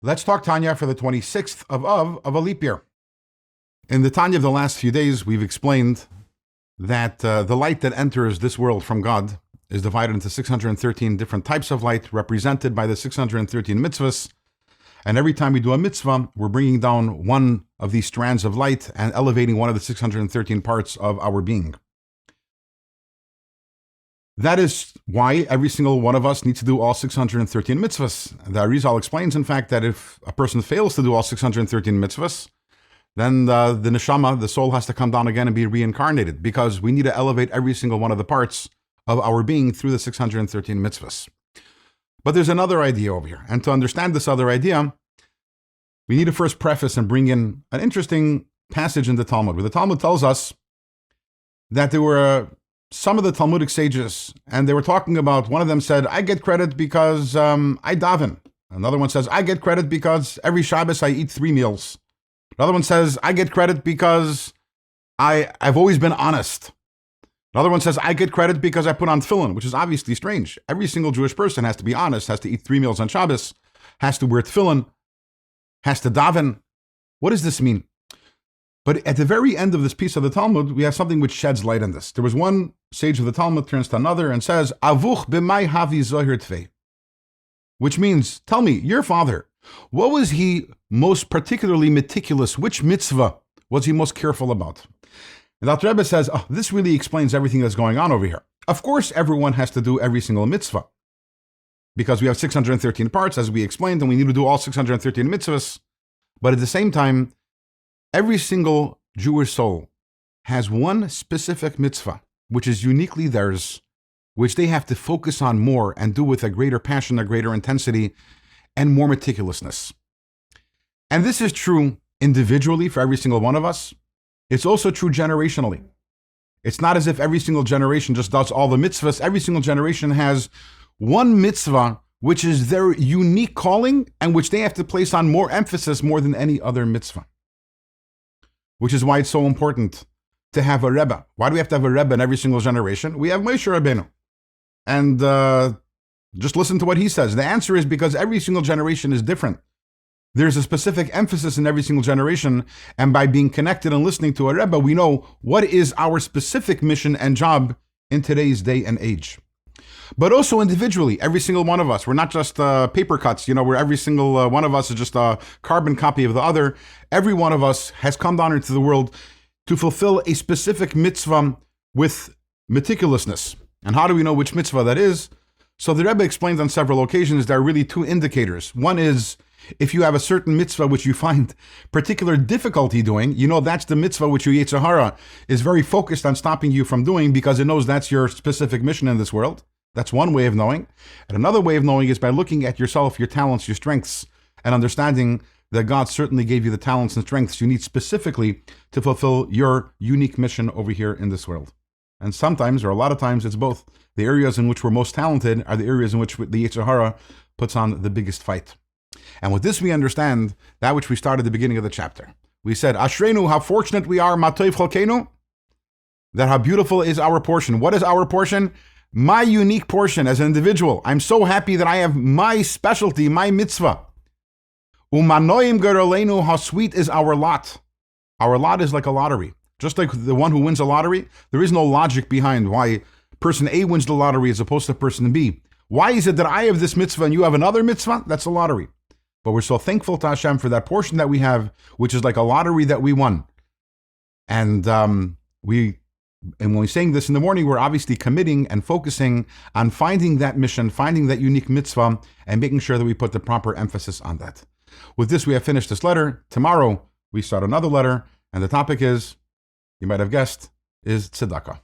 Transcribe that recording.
Let's talk Tanya for the 26th of a leap year. In the Tanya of the last few days, we've explained that the light that enters this world from God is divided into 613 different types of light, represented by the 613 mitzvahs. And every time we do a mitzvah, we're bringing down one of these strands of light and elevating one of the 613 parts of our being. That is why every single one of us needs to do all 613 mitzvahs. The Arizal explains, in fact, that if a person fails to do all 613 mitzvahs, then the neshama, the soul, has to come down again and be reincarnated, because we need to elevate every single one of the parts of our being through the 613 mitzvahs. But there's another idea over here. And to understand this other idea, we need to first preface and bring in an interesting passage in the Talmud, where the Talmud tells us that there were some of the Talmudic sages, and they were talking about, one of them said, I get credit because I daven. Another one says, I get credit because every Shabbos I eat 3 meals. Another one says, I get credit because I've always been honest. Another one says, I get credit because I put on tefillin, which is obviously strange. Every single Jewish person has to be honest, has to eat 3 meals on Shabbos, has to wear tefillin, has to daven. What does this mean? But at the very end of this piece of the Talmud, we have something which sheds light on this. There was one sage of the Talmud turns to another and says, Avuch b'mai havi zohir tvei, which means, tell me, your father, what was he most particularly meticulous? Which mitzvah was he most careful about? And Dr. Rebbe says, this really explains everything that's going on over here. Of course, everyone has to do every single mitzvah, because we have 613 parts, as we explained, and we need to do all 613 mitzvahs. But at the same time, every single Jewish soul has one specific mitzvah, which is uniquely theirs, which they have to focus on more and do with a greater passion, a greater intensity, and more meticulousness. And this is true individually for every single one of us. It's also true generationally. It's not as if every single generation just does all the mitzvahs. Every single generation has one mitzvah, which is their unique calling and which they have to place on more emphasis more than any other mitzvah. Which is why it's so important to have a Rebbe. Why do we have to have a Rebbe in every single generation? We have Moshe Rabbeinu. And just listen to what he says. The answer is because every single generation is different. There's a specific emphasis in every single generation, and by being connected and listening to a Rebbe, we know what is our specific mission and job in today's day and age. But also individually, every single one of us, we're not just paper cuts, where every single one of us is just a carbon copy of the other. Every one of us has come down into the world to fulfill a specific mitzvah with meticulousness. And how do we know which mitzvah that is? So the Rebbe explained on several occasions there are really 2 indicators. One is, if you have a certain mitzvah which you find particular difficulty doing, that's the mitzvah which your Yetzer Hara is very focused on stopping you from doing, because it knows that's your specific mission in this world. That's one way of knowing. And another way of knowing is by looking at yourself, your talents, your strengths, and understanding that God certainly gave you the talents and strengths you need specifically to fulfill your unique mission over here in this world. And sometimes, or a lot of times, it's both. The areas in which we're most talented are the areas in which the Yetzer Hara puts on the biggest fight. And with this we understand that which we started at the beginning of the chapter. We said, Ashreinu, how fortunate we are, Matoiv Chalkeinu, that how beautiful is our portion. What is our portion? My unique portion as an individual. I'm so happy that I have my specialty, my mitzvah. Umanoim gerolenu, how sweet is our lot. Our lot is like a lottery. Just like the one who wins a lottery, there is no logic behind why person A wins the lottery as opposed to person B. Why is it that I have this mitzvah and you have another mitzvah? That's a lottery. But we're so thankful to Hashem for that portion that we have, which is like a lottery that we won. And when we're saying this in the morning, we're obviously committing and focusing on finding that mission, finding that unique mitzvah, and making sure that we put the proper emphasis on that. With this, we have finished this letter. Tomorrow, we start another letter, and the topic is, you might have guessed, is tzedakah.